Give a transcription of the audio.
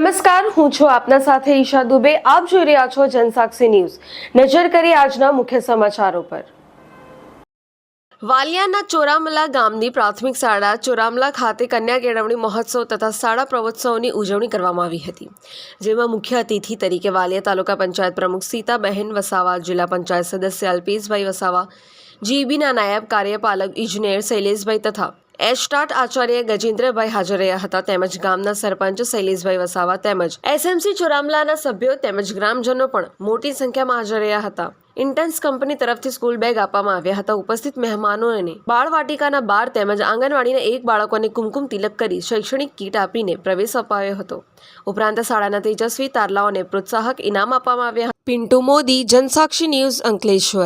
નમસ્કાર, હું છું આપના સાથે ઈશા દુબે. આપ જોઈ રહ્યા છો જનસાક્ષી ન્યૂઝ. નજર કરી આજના મુખ્ય સમાચારો પર. વાલિયાના ચોરામલા ગામની પ્રાથમિક શાળા ચોરામલા ખાતે કન્યા કેળવણી મહોત્સવ તથા શાળા પ્રવોત્સવની ઉજવણી કરવામાં આવી હતી, જેમાં મુખ્ય અતિથિ તરીકે વાલિયા તાલુકા પંચાયત પ્રમુખ સીતાબહેન વસાવા, જિલ્લા પંચાયત સદસ્ય અલ્પેશભાઈ વસાવા, જીબીના નાયબ કાર્યપાલક ઇજનેર શૈલેષભાઈ તથા એસ્ટાટ આચાર્ય ગજેન્દ્રભાઈ હાજર રહ્યા હતા. તેમજ ગામના સરપંચ શૈલેષભાઈ વસાવા તેમજ એસએમસી ચોરામલાના સભ્યો તેમજ ગ્રામજનો પણ મોટી સંખ્યામાં હાજર રહ્યા હતા. ઇન્ટન્સ કંપની તરફથી સ્કૂલ બેગ આપવામાં આવ્યા હતા. ઉપસ્થિત મહેમાનોને બાળવાટિકાના 12 તેમજ આંગણવાડીના 1 બાળકોને કુમકુમ તિલક કરી શૈક્ષણિક કીટ આપીને પ્રવેશ અપાયો હતો. ઉપરાંત શાળાના તેજસ્વી તારલાઓને પ્રોત્સાહક ઇનામ આપવામાં આવ્યા હતા. પિન્ટુ મોદી, જનસાક્ષી ન્યૂઝ, અંકલેશ્વર.